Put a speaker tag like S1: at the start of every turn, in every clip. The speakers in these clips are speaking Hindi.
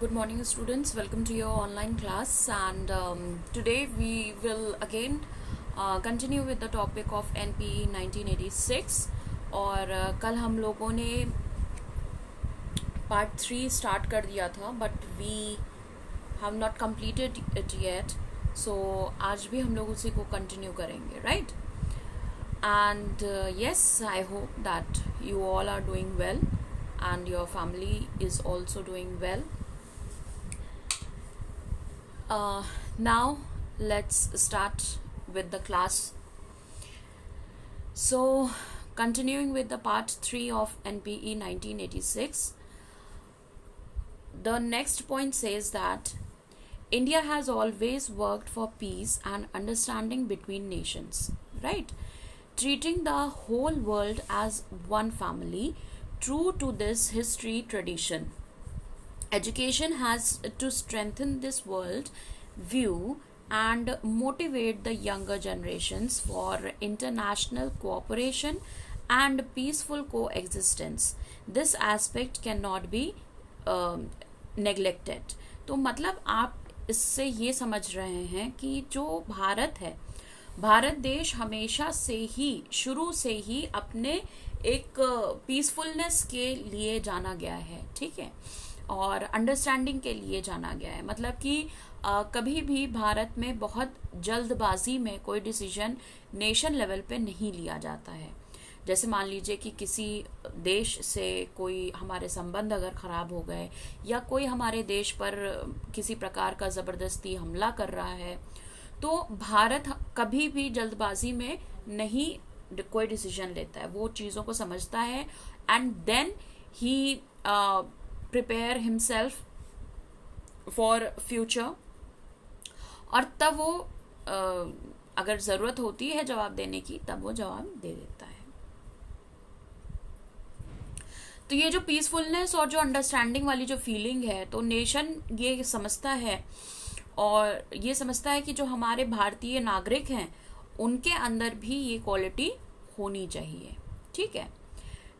S1: Good morning, students. Welcome to your online class. And today we will again continue with the topic of NPE 1986. और कल हम लोगों ने पार्ट 3 स्टार्ट कर दिया था, but we have not completed it yet. So आज भी हम लोग उसी को कंटिन्यू करेंगे, right? And yes, I hope that you all are doing well and your family is also doing well. Now let's start with the class. So continuing with the part 3 of NPE 1986, the next point says that India has always worked for peace and understanding between nations, right? Treating the whole world as one family, true to this history tradition. Education has to strengthen this world view and motivate the younger generations for international cooperation and peaceful coexistence. This aspect cannot be neglected. तो मतलब आप इससे ये समझ रहे हैं कि जो भारत देश हमेशा से ही शुरू से ही अपने एक पीसफुलनेस के लिए जाना गया है, ठीक है, और अंडरस्टैंडिंग के लिए जाना गया है. मतलब कि कभी भी भारत में बहुत जल्दबाजी में कोई डिसीजन नेशन लेवल पे नहीं लिया जाता है. जैसे मान लीजिए कि किसी देश से कोई हमारे संबंध अगर ख़राब हो गए या कोई हमारे देश पर किसी प्रकार का ज़बरदस्ती हमला कर रहा है, तो भारत कभी भी जल्दबाजी में नहीं कोई डिसीजन लेता है. वो चीज़ों को समझता है एंड देन ही प्रिपेयर हिमसेल्फ फॉर फ्यूचर, और तब वो अगर ज़रूरत होती है जवाब देने की तब वो जवाब दे देता है. तो ये जो पीसफुलनेस और जो अंडरस्टैंडिंग वाली जो फीलिंग है, तो नेशन ये समझता है और ये समझता है कि जो हमारे भारतीय नागरिक हैं उनके अंदर भी ये क्वालिटी होनी चाहिए, ठीक है.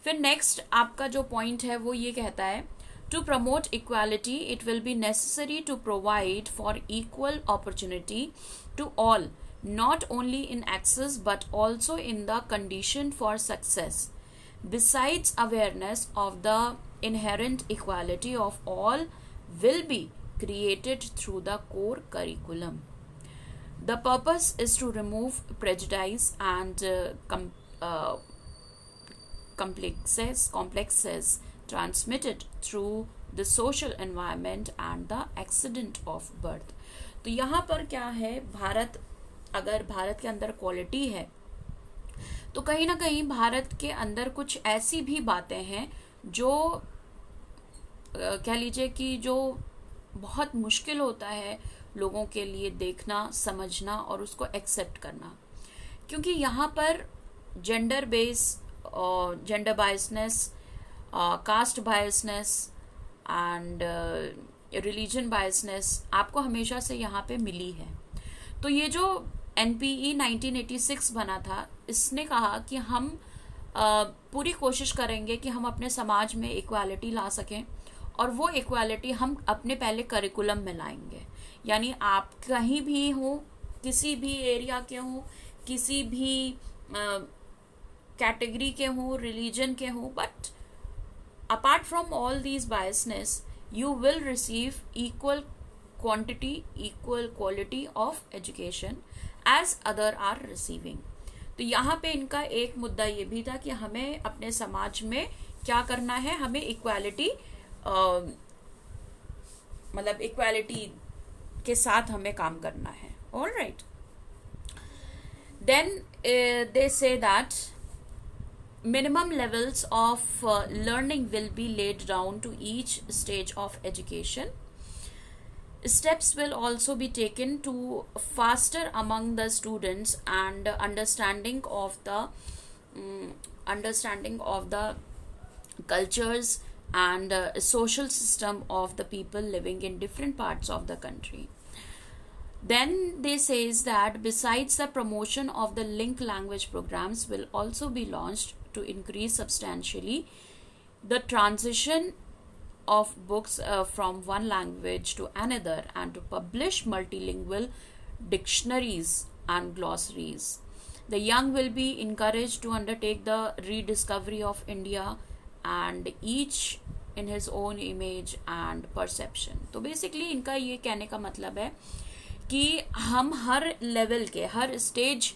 S1: फिर नेक्स्ट आपका जो पॉइंट है वो ये कहता है, to promote equality it will be necessary to provide for equal opportunity to all, not only in access but also in the condition for success. Besides, awareness of the inherent equality of all will be created through the core curriculum. The purpose is to remove prejudice and complexes transmitted through the social environment and the accident of birth. तो यहाँ पर क्या है, अगर भारत के अंदर क्वालिटी है तो कहीं ना कहीं भारत के अंदर कुछ ऐसी भी बातें हैं जो कह लीजिए कि जो बहुत मुश्किल होता है लोगों के लिए देखना, समझना और उसको एक्सेप्ट करना. क्योंकि यहाँ पर gender biasness, caste biasness and religion biasness आपको हमेशा से यहाँ पे मिली है. तो ये जो NPE 1986 बना था, इसने कहा कि हम पूरी कोशिश करेंगे कि हम अपने समाज में इक्वालिटी ला सकें, और वो इक्वालिटी हम अपने पहले करिकुलम में लाएंगे. यानी आप कहीं भी हो, किसी भी एरिया के हो, किसी भी कैटेगरी के हो, रिलीजन के हो, but apart from all these biasness you will receive equal quantity, equal quality of education as other are receiving. तो यहाँ पे इनका एक मुद्दा ये भी था कि हमें अपने समाज में क्या करना है, हमें इक्वालिटी मतलब इक्वालिटी के साथ हमें काम करना है. All right. Then they say that minimum levels of learning will be laid down to each stage of education. Steps will also be taken to faster among the students and understanding of the cultures and social system of the people living in different parts of the country. Then they says that besides the promotion of the link language programs will also be launched to increase substantially the transition of books from one language to another and to publish multilingual dictionaries and glossaries. The young will be encouraged to undertake the rediscovery of India and each in his own image and perception. तो बेसिकली इनका ये कहने का मतलब है कि हम हर लेवल के, हर स्टेज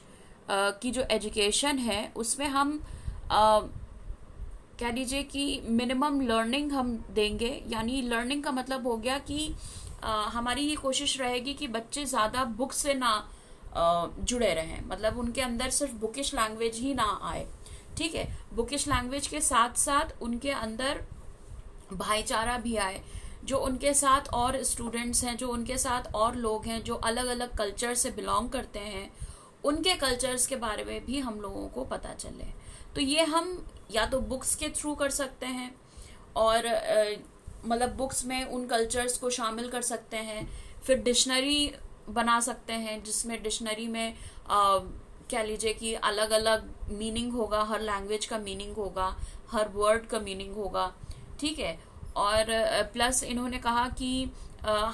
S1: की जो एजुकेशन है उसमें हम कह लीजिए कि मिनिमम लर्निंग हम देंगे. यानी लर्निंग का मतलब हो गया कि हमारी ये कोशिश रहेगी कि बच्चे ज़्यादा बुक से ना जुड़े रहें, मतलब उनके अंदर सिर्फ बुकिश लैंग्वेज ही ना आए. ठीक है, बुकिश लैंग्वेज के साथ साथ उनके अंदर भाईचारा भी आए, जो उनके साथ और स्टूडेंट्स हैं, जो उनके साथ और लोग हैं जो अलग अलग कल्चर से बिलोंग करते हैं, उनके कल्चर्स के बारे में भी हम लोगों को पता चले. तो ये हम या तो बुक्स के थ्रू कर सकते हैं और मतलब बुक्स में उन कल्चर्स को शामिल कर सकते हैं. फिर डिक्शनरी बना सकते हैं जिसमें डिक्शनरी में कह लीजिए कि अलग अलग मीनिंग होगा, हर लैंग्वेज का मीनिंग होगा, हर वर्ड का मीनिंग होगा. ठीक है, और प्लस इन्होंने कहा कि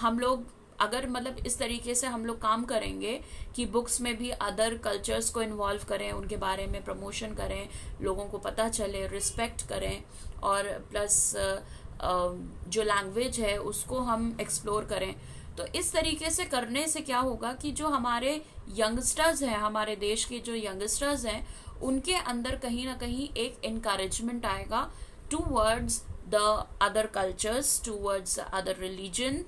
S1: हम लोग अगर मतलब इस तरीके से हम लोग काम करेंगे कि बुक्स में भी अदर कल्चर्स को इन्वॉल्व करें, उनके बारे में प्रमोशन करें, लोगों को पता चले, रिस्पेक्ट करें, और प्लस जो लैंग्वेज है उसको हम एक्सप्लोर करें. तो इस तरीके से करने से क्या होगा कि जो हमारे यंगस्टर्स हैं, हमारे देश के जो यंगस्टर्स हैं, उनके अंदर कहीं ना कहीं एक इनकरेजमेंट आएगा towards the other cultures, towards other religion.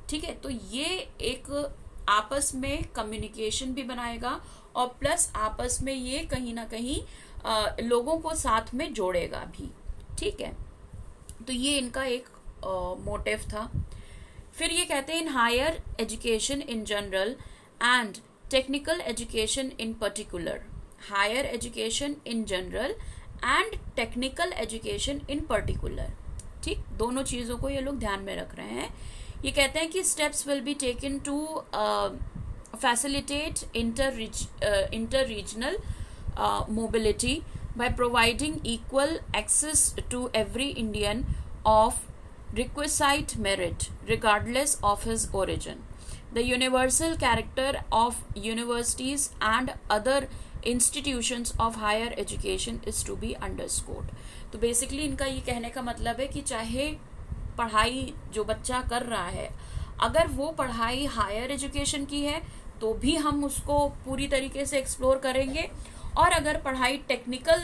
S1: ठीक है, तो ये एक आपस में कम्युनिकेशन भी बनाएगा और प्लस आपस में ये कहीं ना कहीं लोगों को साथ में जोड़ेगा भी. ठीक है, तो ये इनका एक मोटिव था. फिर ये कहते हैं in higher education in general and technical education in particular. Higher education in general and technical education in particular. ठीक, दोनों चीज़ों को ये लोग ध्यान में रख रहे हैं. ये कहते हैं कि steps will be taken to facilitate inter regional mobility by providing equal access to every Indian of requisite merit regardless of his origin. The universal character of universities and other institutions of higher education is to be underscored. तो बेसिकली इनका ये कहने का मतलब है कि चाहे पढ़ाई जो बच्चा कर रहा है, अगर वो पढ़ाई हायर एजुकेशन की है तो भी हम उसको पूरी तरीके से एक्सप्लोर करेंगे, और अगर पढ़ाई टेक्निकल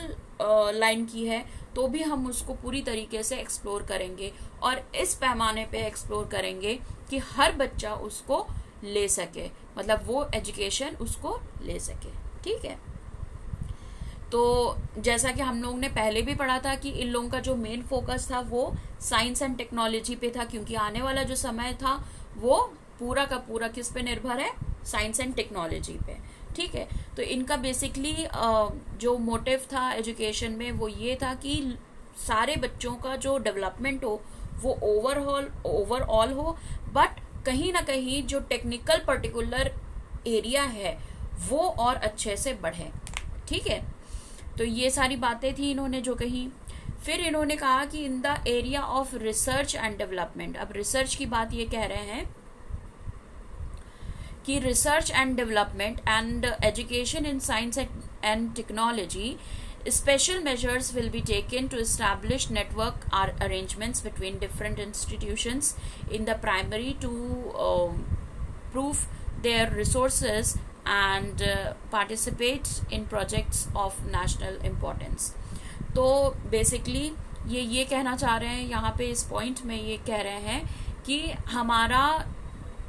S1: लाइन की है तो भी हम उसको पूरी तरीके से एक्सप्लोर करेंगे, और इस पैमाने पे एक्सप्लोर करेंगे कि हर बच्चा उसको ले सके, मतलब वो एजुकेशन उसको ले सके. ठीक है, तो जैसा कि हम लोग ने पहले भी पढ़ा था कि इन लोगों का जो मेन फोकस था वो साइंस एंड टेक्नोलॉजी पे था, क्योंकि आने वाला जो समय था वो पूरा का पूरा किस पे निर्भर है, साइंस एंड टेक्नोलॉजी पे. ठीक है, तो इनका बेसिकली जो मोटिव था एजुकेशन में वो ये था कि सारे बच्चों का जो डेवलपमेंट हो वो ओवरऑल हो, बट कहीं ना कहीं जो टेक्निकल पर्टिकुलर एरिया है वो और अच्छे से बढ़े. ठीक है, तो ये सारी बातें थी इन्होंने जो कही. फिर इन्होंने कहा कि in the area of research and development. अब रिसर्च की बात ये कह रहे हैं कि research and development and education in science and technology, special measures will be taken to establish network arrangements between different institutions in the primary to prove their resources and participate in projects of national importance. तो बेसिकली ये कहना चाह रहे हैं यहाँ पे, इस पॉइंट में ये कह रहे हैं कि हमारा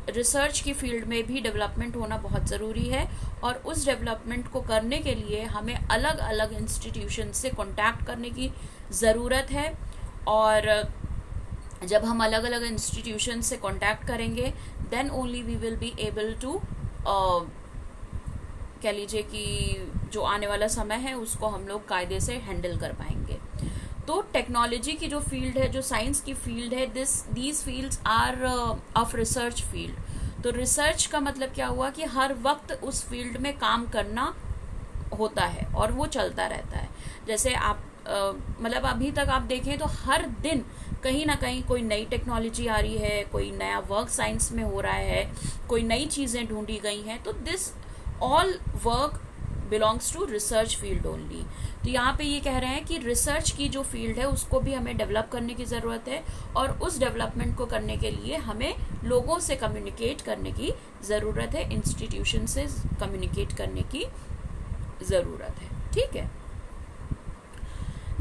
S1: रिसर्च की फील्ड में भी डेवलपमेंट होना बहुत ज़रूरी है, और उस डेवलपमेंट को करने के लिए हमें अलग अलग इंस्टीट्यूशन से कांटेक्ट करने की ज़रूरत है. और जब हम अलग अलग इंस्टीट्यूशन से कांटेक्ट करेंगे then only we will be able to कह लीजिए कि जो आने वाला समय है उसको हम लोग कायदे से हैंडल कर पाएंगे. तो टेक्नोलॉजी की जो फील्ड है, जो साइंस की फील्ड है, these fields are of research field. तो रिसर्च का मतलब क्या हुआ कि हर वक्त उस फील्ड में काम करना होता है और वो चलता रहता है. जैसे आप मतलब अभी तक आप देखें तो हर दिन कहीं ना कहीं कोई नई टेक्नोलॉजी आ रही है, कोई नया वर्क साइंस में हो रहा है, कोई नई चीज़ें ढूंढी गई हैं, तो this all work belongs to research field only. तो यहाँ पे ये कह रहे हैं कि रिसर्च की जो फील्ड है उसको भी हमें डेवलप करने की ज़रूरत है, और उस डेवलपमेंट को करने के लिए हमें लोगों से कम्युनिकेट करने की ज़रूरत है, इंस्टीट्यूशन से कम्युनिकेट करने की ज़रूरत है। ठीक है।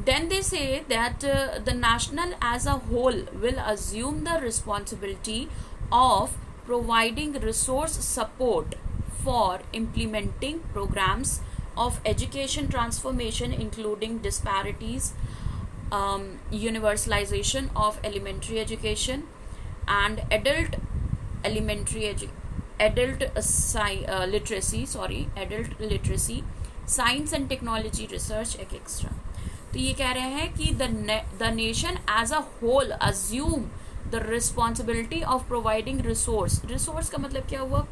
S1: Then they say that the national as a whole will assume the responsibility of providing resource support for implementing programs of education transformation, including disparities, universalization of elementary education, and adult literacy, science and technology research, etc. तो ये कह रहे हैं कि the nation as a whole assume the responsibility of providing resource का मतलब क्या हुआ,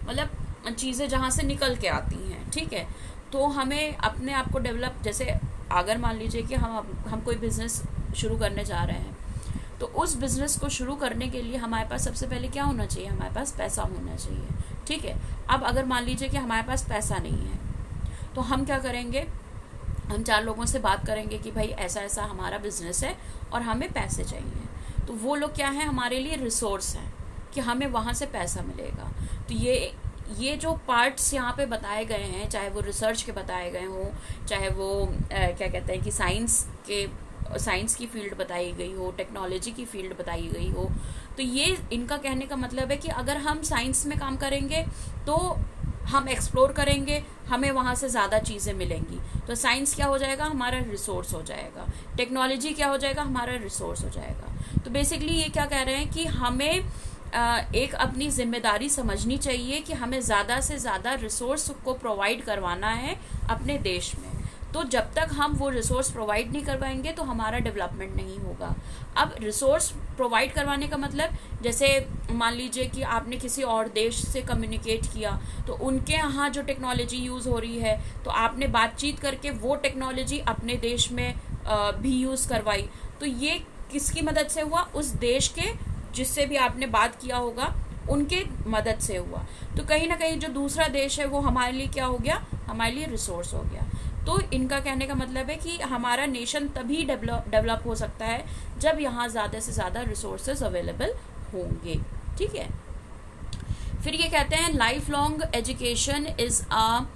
S1: मतलब चीज़ें जहाँ से निकल के आती हैं। ठीक है। तो हमें अपने आप को डेवलप, जैसे अगर मान लीजिए कि हम कोई बिजनेस शुरू करने जा रहे हैं, तो उस बिजनेस को शुरू करने के लिए हमारे पास सबसे पहले क्या होना चाहिए, हमारे पास पैसा होना चाहिए। ठीक है। अब अगर मान लीजिए कि हमारे पास पैसा नहीं है, तो हम क्या करेंगे, हम 4 लोगों से बात करेंगे कि भाई ऐसा ऐसा हमारा बिजनेस है और हमें पैसे चाहिए। तो वो लोग क्या है, हमारे लिए रिसोर्स हैं कि हमें वहाँ से पैसा मिलेगा। तो ये जो पार्ट्स यहाँ पे बताए गए हैं, चाहे वो रिसर्च के बताए गए हों, चाहे वो क्या कहते हैं कि साइंस की फील्ड बताई गई हो, टेक्नोलॉजी की फील्ड बताई गई हो, तो ये इनका कहने का मतलब है कि अगर हम साइंस में काम करेंगे तो हम एक्सप्लोर करेंगे, हमें वहाँ से ज़्यादा चीज़ें मिलेंगी। तो साइंस क्या हो जाएगा, हमारा रिसोर्स हो जाएगा। टेक्नोलॉजी क्या हो जाएगा, हमारा रिसोर्स हो जाएगा। तो बेसिकली ये क्या कह रहे हैं कि हमें एक अपनी जिम्मेदारी समझनी चाहिए कि हमें ज़्यादा से ज़्यादा रिसोर्स को प्रोवाइड करवाना है अपने देश में। तो जब तक हम वो रिसोर्स प्रोवाइड नहीं करवाएंगे तो हमारा डेवलपमेंट नहीं होगा। अब रिसोर्स प्रोवाइड करवाने का मतलब, जैसे मान लीजिए कि आपने किसी और देश से कम्युनिकेट किया, तो उनके यहाँ जो टेक्नोलॉजी यूज़ हो रही है, तो आपने बातचीत करके वो टेक्नोलॉजी अपने देश में भी यूज़ करवाई। तो ये किसकी मदद से हुआ, उस देश के जिससे भी आपने बात किया होगा उनके मदद से हुआ। तो कहीं ना कहीं जो दूसरा देश है वो हमारे लिए क्या हो गया, हमारे लिए रिसोर्स हो गया। तो इनका कहने का मतलब है कि हमारा नेशन तभी डेवलप हो सकता है जब यहाँ ज़्यादा से ज़्यादा रिसोर्सेज अवेलेबल होंगे। ठीक है। फिर ये कहते हैं life long education is a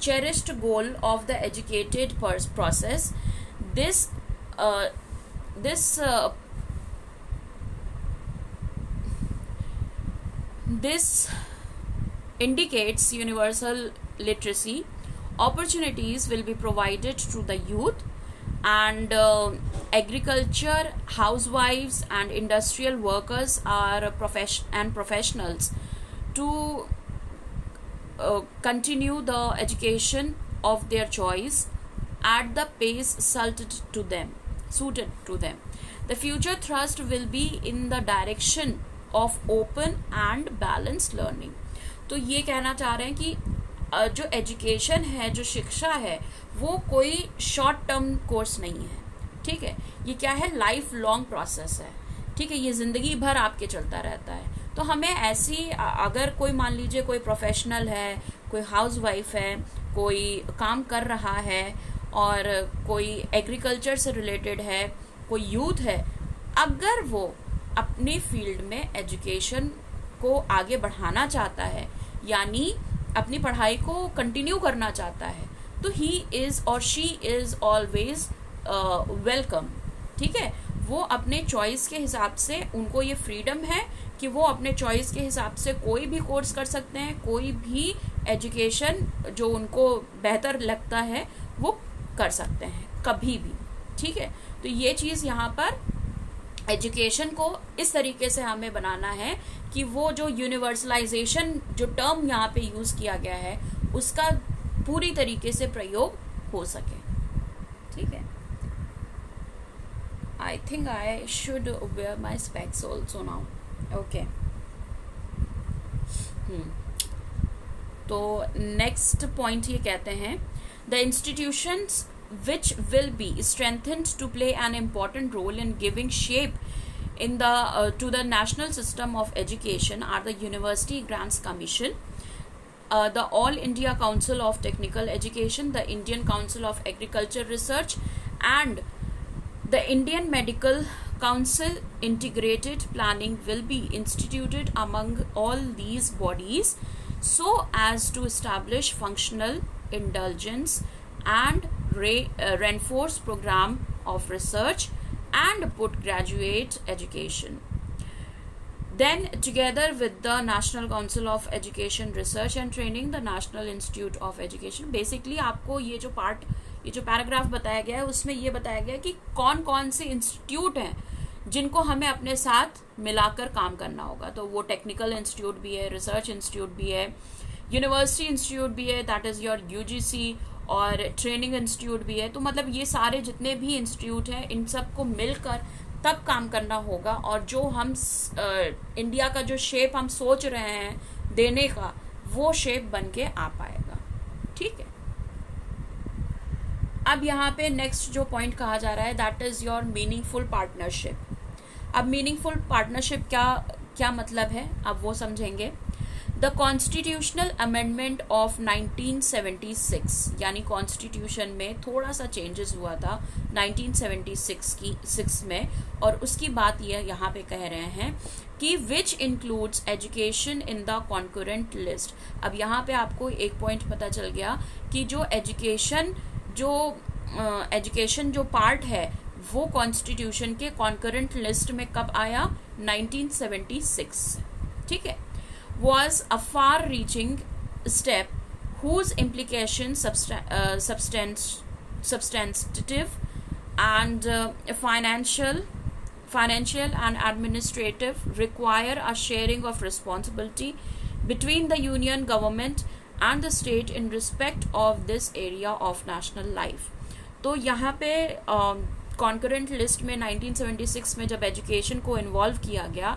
S1: cherished goal of the educated process. This indicates universal literacy. Opportunities will be provided to the youth, and agriculture, housewives, and industrial workers are professionals to continue the education of their choice at the pace suited to them. The future thrust will be in the direction of open and balanced learning. तो ये कहना चाह रहे हैं कि जो एजुकेशन है, जो शिक्षा है, वो कोई शॉर्ट टर्म कोर्स नहीं है। ठीक है। ये क्या है, लाइफ लॉन्ग प्रोसेस है। ठीक है। ये ज़िंदगी भर आपके चलता रहता है। तो हमें ऐसी, अगर कोई मान लीजिए कोई प्रोफेशनल है, कोई हाउसवाइफ है, कोई काम कर रहा है, और कोई एग्रीकल्चर से रिलेटेड है, कोई यूथ है, अगर वो अपनी फील्ड में एजुकेशन को आगे बढ़ाना चाहता है, यानी अपनी पढ़ाई को कंटिन्यू करना चाहता है, तो ही इज़ और शी इज़ ऑलवेज वेलकम। ठीक है। वो अपने चॉइस के हिसाब से, उनको ये फ्रीडम है कि वो अपने चॉइस के हिसाब से कोई भी कोर्स कर सकते हैं, कोई भी एजुकेशन जो उनको बेहतर लगता है वो कर सकते हैं कभी भी। ठीक है। तो ये चीज़ यहाँ पर एजुकेशन को इस तरीके से हमें बनाना है कि वो जो यूनिवर्सलाइजेशन जो टर्म यहाँ पे यूज़ किया गया है उसका पूरी तरीके से प्रयोग हो सके। ठीक है। I think I should wear my specs also now. Okay. तो नेक्स्ट पॉइंट ये कहते हैं the institutions which will be strengthened to play an important role in giving shape in the to the national system of education are the University Grants Commission, the All India Council of Technical Education, the Indian Council of Agriculture Research, and the Indian Medical Council. Integrated planning will be instituted among all these bodies so as to establish functional indulgence and reinforce program of research and put graduate education. Then together with the National Council of Education Research and Training, the National Institute of Education. Basically आपको ये जो पैराग्राफ बताया गया है उसमें ये बताया गया है कि कौन कौन से इंस्टीट्यूट हैं जिनको हमें अपने साथ मिलाकर काम करना होगा. तो वो टेक्निकल इंस्टीट्यूट भी है, रिसर्च इंस्टीट्यूट भी है, यूनिवर्सिटी इंस्टीट्यूट भी है, दैट इज़ योर यूजीसी, और ट्रेनिंग इंस्टीट्यूट भी है. तो मतलब ये सारे जितने भी इंस्टीट्यूट हैं इन सबको मिलकर तब काम करना होगा. और जो हम इंडिया का जो शेप हम सोच रहे हैं देने का, वो शेप बन के आ पाएगा. ठीक है. अब यहाँ पे नेक्स्ट जो पॉइंट कहा जा रहा है that is your meaningful partnership. अब मीनिंगफुल पार्टनरशिप क्या मतलब है, अब वो समझेंगे. द कॉन्स्टिट्यूशनल अमेंडमेंट ऑफ 1976, यानी कॉन्स्टिट्यूशन में थोड़ा सा चेंजेस हुआ था 1976 में, और उसकी बात ये यहाँ पे कह रहे हैं कि which includes education in the concurrent list. अब यहाँ पे आपको एक पॉइंट पता चल गया कि जो एजुकेशन जो पार्ट है वो कॉन्स्टिट्यूशन के कॉन्करेंट लिस्ट में कब आया, 1976. ठीक है. was a far-reaching step whose implications substantive and financial and administrative require a sharing of responsibility between the union government and the state in respect of this area of national life. तो यहाँ पे कॉन्करेंट लिस्ट में 1976 में जब एजुकेशन को इन्वॉल्व किया गया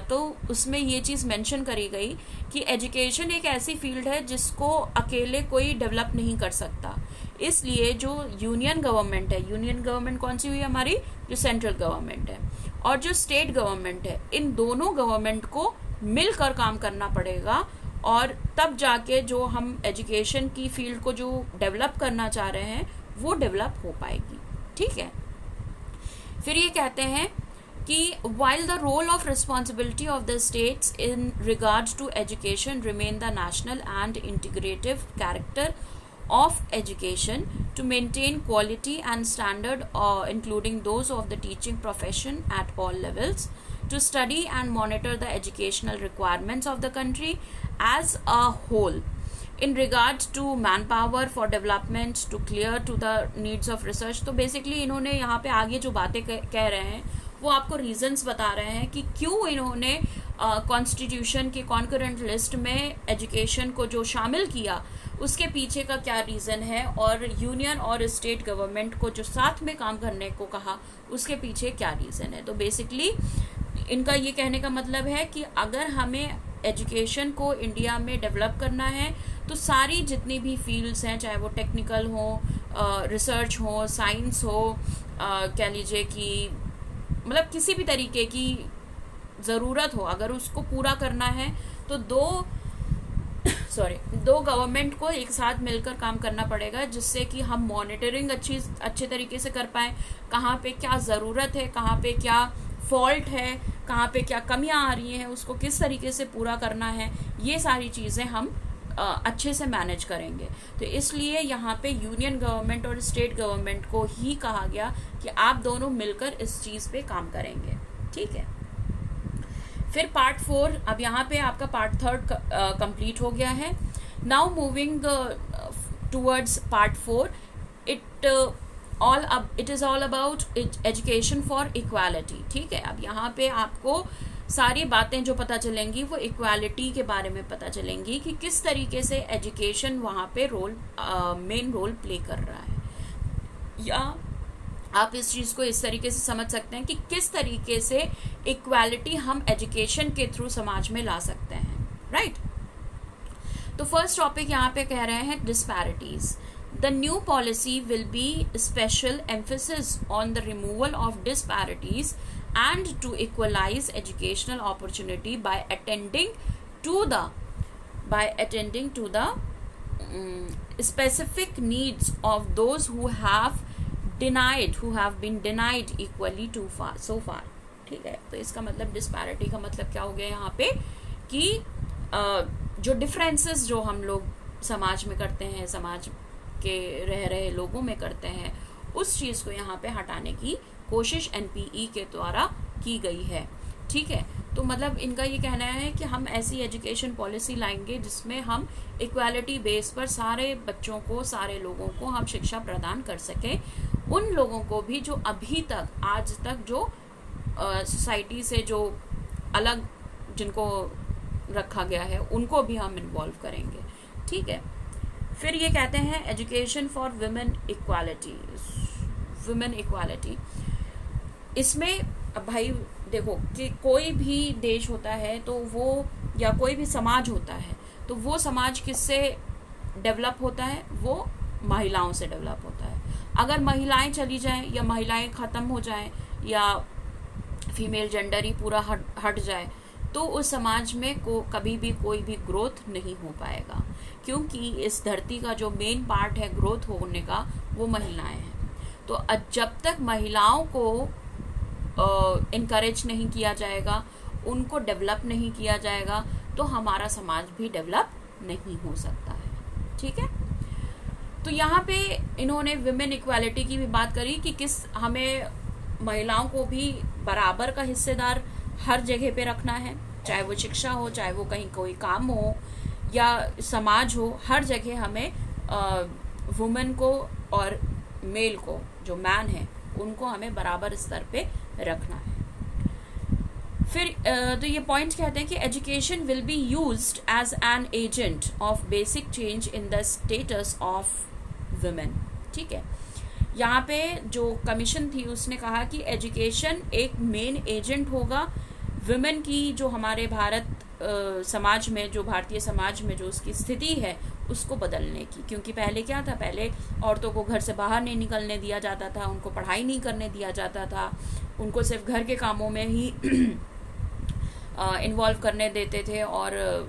S1: तो उसमें ये चीज़ मेंशन करी गई कि एजुकेशन एक ऐसी फील्ड है जिसको अकेले कोई डेवलप नहीं कर सकता. इसलिए जो यूनियन गवर्नमेंट है, यूनियन गवर्नमेंट कौन सी हुई हमारी, जो सेंट्रल गवर्नमेंट है, और जो स्टेट गवर्नमेंट है, इन दोनों गवर्नमेंट को मिलकर काम करना पड़ेगा. और तब जाके जो हम एजुकेशन की फील्ड को जो डेवलप करना चाह रहे हैं वो डेवलप हो पाएगी. ठीक है. फिर ये कहते हैं कि while the role of responsibility of the states in regards to education remain the national and integrative character of education to maintain quality and standard including those of the teaching profession at all levels, to study and monitor the educational requirements of the country as a whole in regards to manpower for development, to clear to the needs of research. तो basically इन्होंने यहाँ पे आगे जो बातें कह रहे हैं वो आपको रीजंस बता रहे हैं कि क्यों इन्होंने कॉन्स्टिट्यूशन के कॉन्करेंट लिस्ट में एजुकेशन को जो शामिल किया उसके पीछे का क्या रीज़न है, और यूनियन और स्टेट गवर्नमेंट को जो साथ में काम करने को कहा उसके पीछे क्या रीज़न है. तो बेसिकली इनका ये कहने का मतलब है कि अगर हमें एजुकेशन को इंडिया में डेवलप करना है तो सारी जितनी भी फील्ड्स हैं, चाहे वो टेक्निकल हो, रिसर्च हो, साइंस हो, कह लीजिए कि मतलब किसी भी तरीके की ज़रूरत हो, अगर उसको पूरा करना है तो दो गवर्नमेंट को एक साथ मिलकर काम करना पड़ेगा, जिससे कि हम मॉनिटरिंग अच्छे तरीके से कर पाएँ, कहाँ पे क्या ज़रूरत है, कहाँ पे क्या फॉल्ट है, कहाँ पे क्या कमियाँ आ रही हैं, उसको किस तरीके से पूरा करना है, ये सारी चीज़ें हम अच्छे से मैनेज करेंगे. तो इसलिए यहाँ पे यूनियन गवर्नमेंट और स्टेट गवर्नमेंट को ही कहा गया कि आप दोनों मिलकर इस चीज़ पे काम करेंगे. ठीक है. फिर पार्ट 4, अब यहाँ पे आपका पार्ट 3 कंप्लीट हो गया है. Now moving towards part 4, it is all about education for equality. ठीक है. अब यहाँ पे आपको सारी बातें जो पता चलेंगी वो इक्वालिटी के बारे में पता चलेंगी कि किस तरीके से एजुकेशन वहाँ पे मेन रोल प्ले कर रहा है, या आप इस चीज़ को इस तरीके से समझ सकते हैं कि किस तरीके से इक्वालिटी हम एजुकेशन के थ्रू समाज में ला सकते हैं. राइट. तो फर्स्ट टॉपिक यहाँ पे कह रहे हैं disparities. The new policy will be special emphasis on the removal of disparities and to equalize educational opportunity by attending to the specific needs of those who have been denied equally so far. ठीक है, तो इसका मतलब डिस्पैरिटी का मतलब क्या हो गया यहाँ पे कि जो डिफरेंसेस जो हम लोग समाज में करते हैं, समाज के रह रहे लोगों में करते हैं, उस चीज को यहाँ पे हटाने की कोशिश एनपीई के द्वारा की गई है. ठीक है, तो मतलब इनका ये कहना है कि हम ऐसी एजुकेशन पॉलिसी लाएंगे जिसमें हम इक्वालिटी बेस पर सारे बच्चों को, सारे लोगों को हम शिक्षा प्रदान कर सकें. उन लोगों को भी जो अभी तक, आज तक जो सोसाइटी से जो अलग जिनको रखा गया है, उनको भी हम इन्वॉल्व करेंगे. ठीक है, फिर ये कहते हैं एजुकेशन फॉर वुमेन इक्वालिटी. इसमें अब भाई देखो कि कोई भी देश होता है तो वो, या कोई भी समाज होता है तो वो समाज किससे डेवलप होता है? वो महिलाओं से डेवलप होता है. अगर महिलाएं चली जाएं या महिलाएं खत्म हो जाएं या फीमेल जेंडर ही पूरा हट जाए तो उस समाज में कभी भी कोई भी ग्रोथ नहीं हो पाएगा, क्योंकि इस धरती का जो मेन पार्ट है ग्रोथ होने का वो महिलाएं हैं. तो जब तक महिलाओं को इनकरेज नहीं किया जाएगा, उनको डेवलप नहीं किया जाएगा, तो हमारा समाज भी डेवलप नहीं हो सकता है. ठीक है, तो यहाँ पे इन्होंने विमेन इक्वालिटी की भी बात करी कि हमें महिलाओं को भी बराबर का हिस्सेदार हर जगह पे रखना है, चाहे वो शिक्षा हो, चाहे वो कहीं कोई काम हो या समाज हो, हर जगह हमें वुमेन को और मेल को, जो मैन है, उनको हमें बराबर स्तर पे रखना है. फिर तो ये पॉइंट कहते हैं कि education will be used as an agent of basic change in the status of women. ठीक है, यहाँ पे जो कमीशन थी उसने कहा कि एजुकेशन एक मेन एजेंट होगा वुमेन की, जो हमारे भारत समाज में, जो भारतीय समाज में जो उसकी स्थिति है उसको बदलने की. क्योंकि पहले क्या था, पहले औरतों को घर से बाहर नहीं निकलने दिया जाता था, उनको पढ़ाई नहीं करने दिया जाता था, उनको सिर्फ घर के कामों में ही इन्वॉल्व करने देते थे, और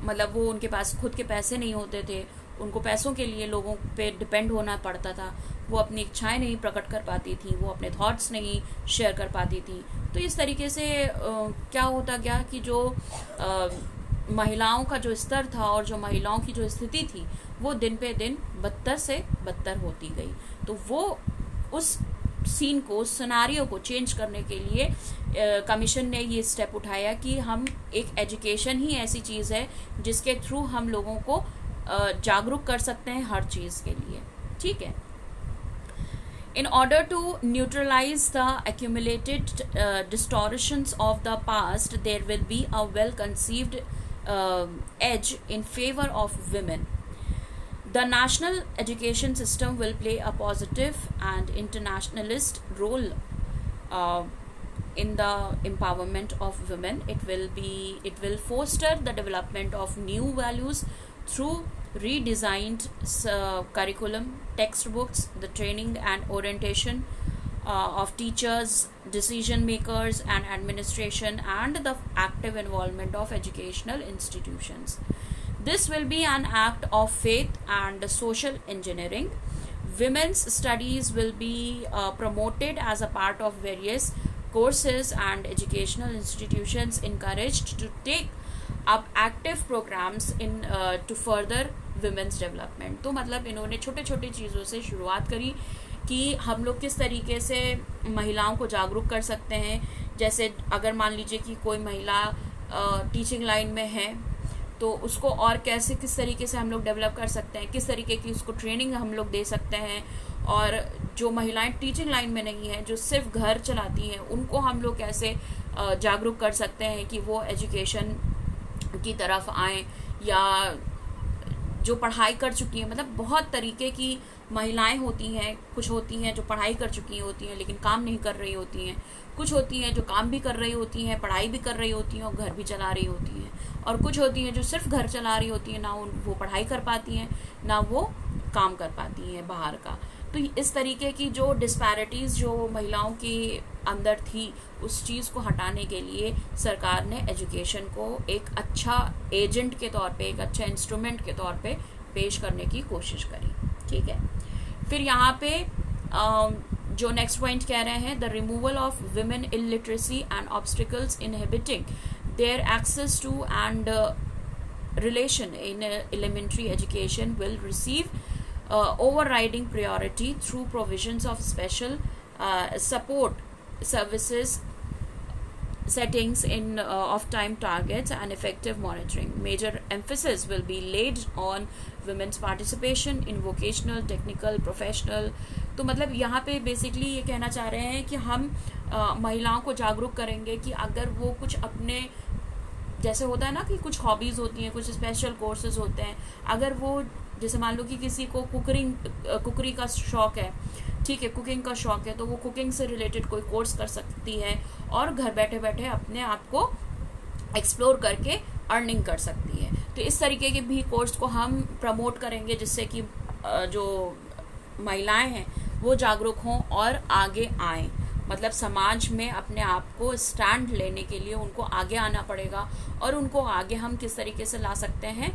S1: मतलब वो उनके पास खुद के पैसे नहीं होते थे, उनको पैसों के लिए लोगों पे डिपेंड होना पड़ता था, वो अपनी इच्छाएं नहीं प्रकट कर पाती थी, वो अपने थॉट्स नहीं शेयर कर पाती थी. तो इस तरीके से क्या होता गया कि जो महिलाओं का जो स्तर था और जो महिलाओं की जो स्थिति थी वो दिन पे दिन बदतर से बदतर होती गई. तो वो उस सीन को, उस सिनारियो को चेंज करने के लिए कमीशन ने ये स्टेप उठाया कि हम एक एजुकेशन ही ऐसी चीज़ है जिसके थ्रू हम लोगों को जागरूक कर सकते हैं हर चीज़ के लिए. ठीक है, in order to neutralize the accumulated distortions of the past, there will be a well-conceived edge in favor of women. The national education system will play a positive and internationalist role in the empowerment of women. It will foster the development of new values through redesigned curriculum, textbooks, the training and orientation of teachers, decision makers and administration, and the active involvement of educational institutions. This will be an act of faith and social engineering. Women's studies will be promoted as a part of various courses, and educational institutions encouraged to take up active programs in to further women's development. तो मतलब इन्होंने छोटे छोटे चीज़ों से शुरुआत करी कि हम लोग किस तरीके से महिलाओं को जागरूक कर सकते हैं. जैसे अगर मान लीजिए कि कोई महिला टीचिंग लाइन में है तो उसको और कैसे, किस तरीके से हम लोग डेवलप कर सकते हैं, किस तरीके की उसको ट्रेनिंग हम लोग दे सकते हैं. और जो महिलाएं टीचिंग लाइन में नहीं है, जो सिर्फ घर चलाती हैं, उनको हम लोग कैसे जागरूक कर सकते हैं कि वो एजुकेशन की तरफ आएँ, या जो पढ़ाई कर चुकी हैं. मतलब बहुत तरीके की महिलाएं होती हैं. कुछ होती हैं जो पढ़ाई कर चुकी होती हैं लेकिन काम नहीं कर रही होती हैं, कुछ होती हैं जो काम भी कर रही होती हैं, पढ़ाई भी कर रही होती हैं और घर भी चला रही होती हैं, और कुछ होती हैं जो सिर्फ घर चला रही होती हैं, ना वो पढ़ाई कर पाती हैं, ना वो काम कर पाती हैं बाहर का। तो इस तरीके की जो डिस्पैरिटीज़ जो महिलाओं के अंदर थी, उस चीज़ को हटाने के लिए सरकार ने एजुकेशन को एक अच्छा एजेंट के तौर पे, एक अच्छा इंस्ट्रूमेंट के तौर पे पेश करने की कोशिश करी। ठीक है, फिर यहाँ पे जो नेक्स्ट पॉइंट कह रहे हैं, the removal of women illiteracy and obstacles inhibiting their access to and relation in elementary education will receive overriding priority through provisions of special support services, settings in of time targets and effective monitoring. Major emphasis will be laid on women's participation in vocational, technical, professional. तो मतलब यहाँ पे बेसिकली ये कहना चाह रहे हैं कि हम महिलाओं को जागरूक करेंगे कि अगर वो कुछ अपने, जैसे होता है ना कि कुछ हॉबीज़ होती हैं, कुछ स्पेशल कोर्सेज होते हैं, अगर वो जैसे मान लो कि किसी को कुकरी का शौक़ है, ठीक है, कुकिंग का शौक़ है, तो वो कुकिंग से रिलेटेड कोई कोर्स कर सकती है और घर बैठे बैठे अपने आप को एक्सप्लोर करके अर्निंग कर सकती है। तो इस तरीके के भी कोर्स को हम प्रमोट करेंगे जिससे कि जो महिलाएं हैं वो जागरूक हों और आगे आएँ। मतलब समाज में अपने आप को स्टैंड लेने के लिए उनको आगे आना पड़ेगा, और उनको आगे हम किस तरीके से ला सकते हैं,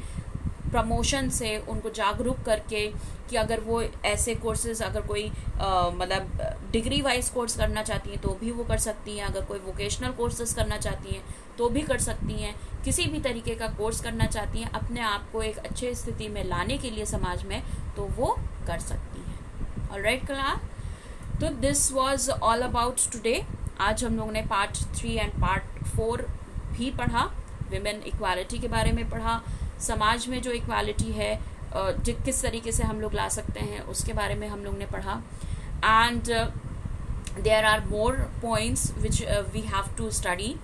S1: प्रमोशन से, उनको जागरूक करके कि अगर वो ऐसे कोर्सेज, अगर कोई मतलब डिग्री वाइज कोर्स करना चाहती हैं तो भी वो कर सकती हैं, अगर कोई वोकेशनल कोर्सेज करना चाहती हैं तो भी कर सकती हैं, किसी भी तरीके का कोर्स करना चाहती हैं अपने आप को एक अच्छे स्थिति में लाने के लिए समाज में, तो वो कर सकती हैं। ऑलराइट क्लास, तो this was all about today. आज हम लोगों ने पार्ट 3 एंड पार्ट 4 भी पढ़ा, विमेन इक्वालिटी के बारे में पढ़ा, समाज में जो इक्वालिटी है किस तरीके से हम लोग ला सकते हैं उसके बारे में हम लोग ने पढ़ा। And there are more points which we have to study,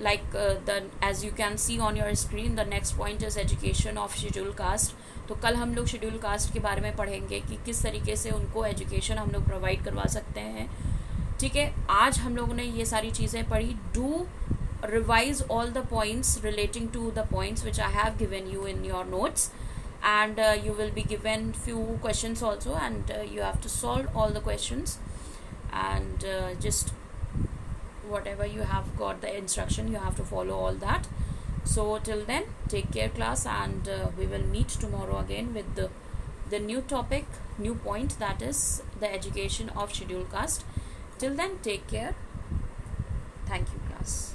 S1: like as you can see on your screen, the next point is education of scheduled caste। तो कल हम लोग शेड्यूल कास्ट के बारे में पढ़ेंगे कि किस तरीके से उनको एजुकेशन हम लोग प्रोवाइड करवा सकते हैं। ठीक है, आज हम लोगों ने ये सारी चीज़ें पढ़ी। Do revise all the points relating to the points which I have given you in your notes, and you will be given few questions also, and you have to solve all the questions, and just whatever you have got the instruction, you have to follow all that. So till then, take care class, and we will meet tomorrow again with the new topic, new point, that is the education of scheduled caste. Till then, take care. Thank you class.